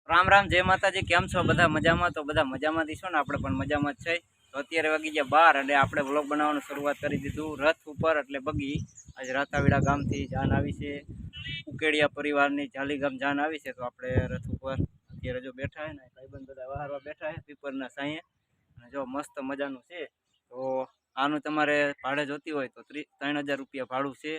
राम राम जय माताजी केम छो बधा मजामां तो बधा मजामांथी छो ने आपणे पण मजामां ज छे। तो अत्यारे वागी गया 12 એટલે આપણે વ્લોગ બનાવવાનું શરૂઆત કરી દીધું રથ ઉપર એટલે બગી આજ રાતાવીડા ગામથી જાન આવી છે ઉકેડિયા પરિવારની જાલીગામ જાન આવી છે। તો આપણે રથ ઉપર અત્યારે જો બેઠા હે ને ભાઈબંધ બધા વહારવા બેઠા હે પીપરના સાંયે અને જો મસ્ત મજાનું છે। તો આનું તમારે ભાડે જોતી હોય તો 3000 રૂપિયા ભાડું છે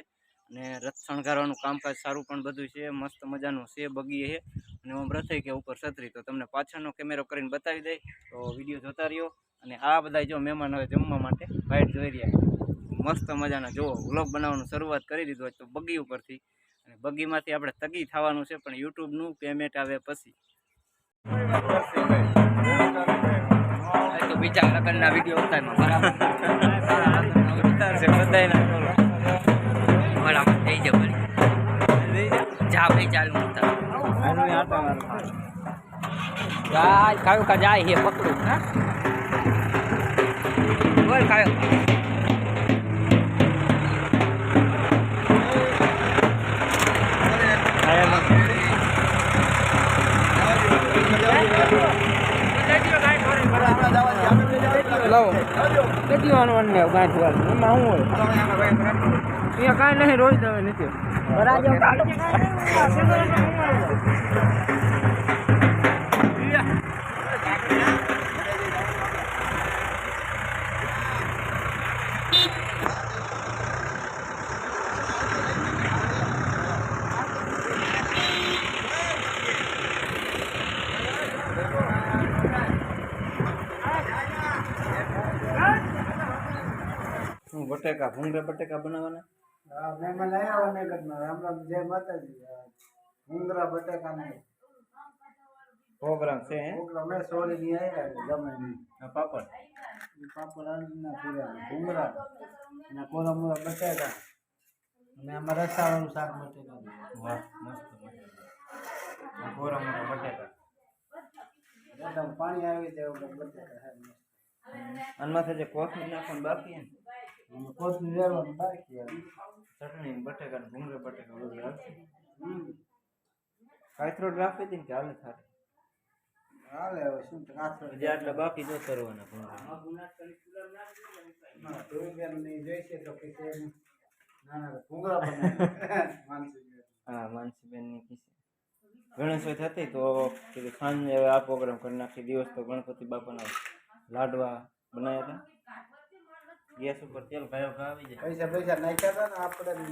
અને રથ શણગારવાનું કામકાજ સારું પણ બધું છે મસ્ત મજાનું છે બગી હે અને ઓમ રથે કે ઉપર છત્રી તો તમને પાછળનો કેમેરો કરીને બતાવી દઈ તો વિડીયો જોતા રહ્યો। અને આ બધા જો મહેમાન હવે જમવા માટે વાઇટ જોઈ રહ્યા મસ્ત મજાના જો વ્લોગ બનાવવાનું શરૂઆત કરી દીધું હોય તો બગી ઉપરથી અને બગીમાંથી આપણે તગી થવાનું છે પણ યુટ્યુબનું પેમેન્ટ આવે પછી તો બીજા લગ્નના વિડીયો ઉતારમાં બરાબર ઉતારશે બધાયના બરાબર થઈ જાય ભરી જા ભાઈ ચાલુ ઉતાર જાય કાયો કા જાય હે પકડું હા બોલ કાયો લાવો કેટલી વાનું ને ગાંઠવાનું એમાં શું હોય અહીંયા કાંઈ નહીં રોજ દવે નથી बटेका भूंगरा बटेका बनावाना हां मैं लाया हुआ नहीं करना राम राम जय माता जी भूंगरा बटेका नहीं प्रोग्राम से हैं भूंगरा मैं सोरी नहीं आया जमे नहीं पापड़ पापड़ ना पूरा भूंगरा ना कोरा मोरा बटेका मैं हमारा सावन साग बटेका वाह मस्त कोरा मोरा बटेका एकदम पानी આવી જાય બટેકા હે અનમાં જે કોથમીર નાખવાનું બાકી હે કોથમીર લેવાનું બાકી હે ચટણી બટેકા ભૂંગરા બટેકા બધું આવશે કાથરોડ રાખી દીન કે હાલે થારે હાલે હવે શું કાથરોડ જે આટલા બાકી જો કરવાના ભૂંગરા ના તો બેન ની જોઈશે તો કે ના ના ભૂંગરા બનાવે માનસી હા માનસી બેન ની કીસે ગણેશ થતી તો કે સાંજે આ પ્રોગ્રામ કરી નાખી દિવસ તો ગણપતિ બાપાના લાડવા બનાવ્યા હતા ગેસ ઉપર તેલ ભાયો આવી જાય પૈસા નાખ્યા હતા ને આપણે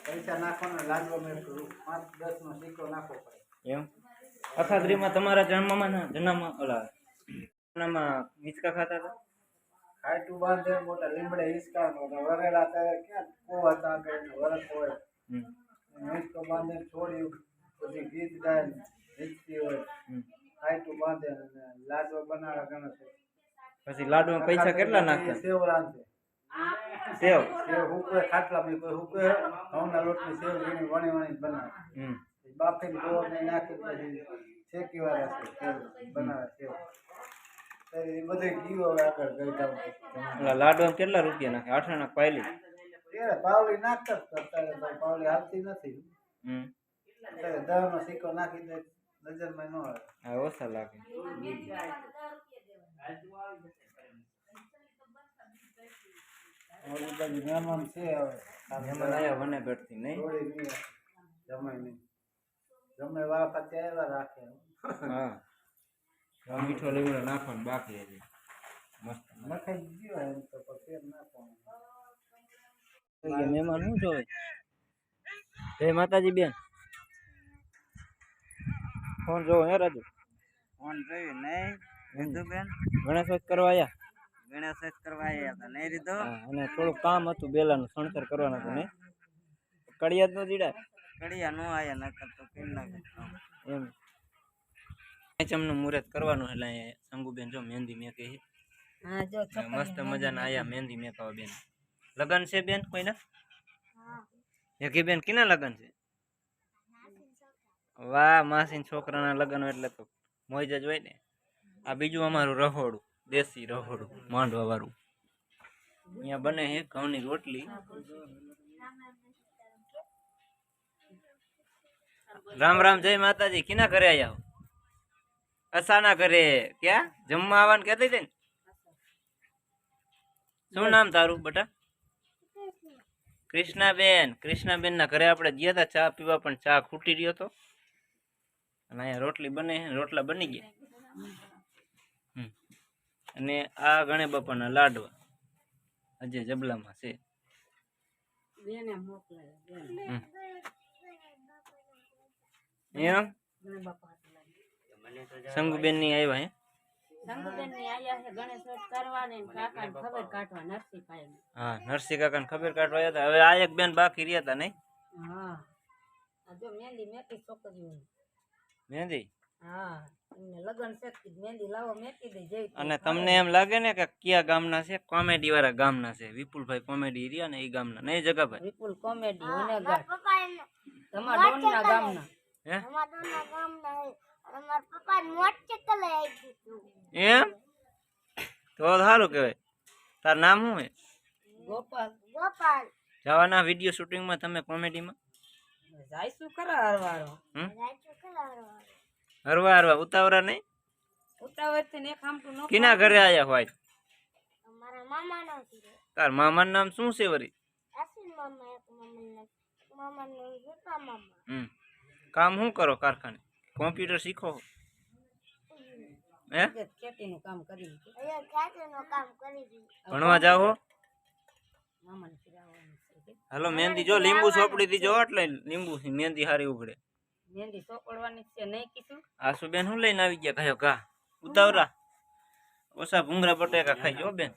પૈસા નાખવાના લાડવા મેં 5-10 નો સિક્કો નાખવો પડે એમ અખાદ્રીમાં તમારા જન્મમાં ઓલા જન્મમાં હિંચકા ખાતા હતા ખાટું બાંધે મોટા લીમડે હિંચકા વરેલા ત્યારે ક્યાં કોવા હતા કે વરસ હોય હિંચકો બાંધે છોડ્યું પછી ગીત ગાય હિંચકી હોય ખાટું બાંધે લાડવા બનાવવા ગણેશ પછી લાડુમાં પૈસા કેટલા નાખતા સેવ રાંધે સેવ હુકવે ખાટલા में કોઈ હુકવે ઘઉંના લોટની સેવ ઘણી વણી બનાવે બાફીને ગોળ ને નાખી પછી શેકી વાળા છે સેવ બનાવે સેવ તો એ બધે ગીઓ આગળ ગઈતા લાડુમાં કેટલા રૂપિયા નાખે 8 આના પાયલી ત્યારે પાવલી નાખતા અત્યારે તો પાવલી હાલતી નથી અત્યારે 10 નો સિક્કો નાખી દે નજરમાં ન આવે હા ઓછા લાગે और इधर मेहमान से मेहमान आया वने बैठती नहीं जमे नहीं जमे वाला पत्ते आया राखे हां मीठो લીમડો નાખવાનો બાકી છે મસ્ત નખાઈ ગયો એમ તો પછી નાખવાનું એ મહેમાન શું જોવે જય માતાજી બેન ફોન જો હે રાજુ ફોન જોઈ નહીં રીધો બેન ગણેશ કરવા આયા ગણેશ કરવા આયા હતા નહીં રીધો અને થોડું કામ હતું બેલાનું સણતર કરવાનું હતું ને કડિયા નો જીડા કડિયા નો આયા નકર તો કેમ નાખે એમ ચમનું મુહૂર્ત કરવાનું એટલે શંભુબેન જો મહેંદી મેકે છે હા જો મસ્ત મજાના આયા મહેંદી મેકાવા બેન લગન છે બેન કોઈના હા એકી બેન કિના લગન છે વાહ માસીન છોકરાના લગન એટલે તો મોજ જ હોય ને આ બીજું અમારું રહોડું દેશી રહોડું માંડવા વાળું અહીંયા બને છે ઘઉંની રોટલી राम राम जय माता जी किना करे आया हो અસાના ઘરે ક્યાં જમવા આવવાનું કહેતી હતી ને શું નામ તારું બેટા કૃષ્ણાબેન ના ઘરે આપણે ગયા હતા ચા પીવા પણ ચા ખૂટી રહ્યો હતો અને અહીંયા રોટલી બને રોટલા બની ગયા અને આ ગણે બાપાના લાડવા આજે જબલામાં છે એમ શંભુબેન ની આવ્યા હે હા નરસિંહ કાકા ને ખબર કાઢવા આવ્યા હતા હવે આ એક બેન બાકી રહ્યા હતા નહીં મહેંદી અને તમને એમ લાગે ને કે કયા ગામના છે કોમેડી વાળા ગામના છે વિપુલભાઈ કોમેડી રહ્યા ને એ ગામના નહીં જગાભાઈ વિપુલ કોમેડી તમારા ડોનના ગામના હે હે એમ તો સારું કહેવાય તાર નામ શું હે ગોપાલ જવાના વિડીયો શૂટિંગમાં તમે કોમેડીમાં જાયશું ખરા હરવારો હરવા ઉતાવળા નહીં ઉતાવળ ને ખામતું નો કિના ઘરે આયા હોય મારા મામાનો છે તાર મામાનું નામ શું છે વરી આસિન મામા એક મામાનો રૂપા મામા કામ શું કરો કારખાને કોમ્પ્યુટર શીખો હે ખેતીનું કામ કરી અહીંયા ખેતીનું કામ કરી દીધું ભણવા જાઓ મામાને ફિરાવવાનું છે હાલો મહેંદી જો લીંબુ ચોપડી દીજો એટલે લીંબુ મહેંદી હારી ઉઘડે મહેંદી સોપડવાની છે નહીં કીધું આસુ બેન શું લઈને આવી ગયા કયો કા ઉતાવરા ઓછા ભૂંગરા બટેકા ખાઈ જો બેન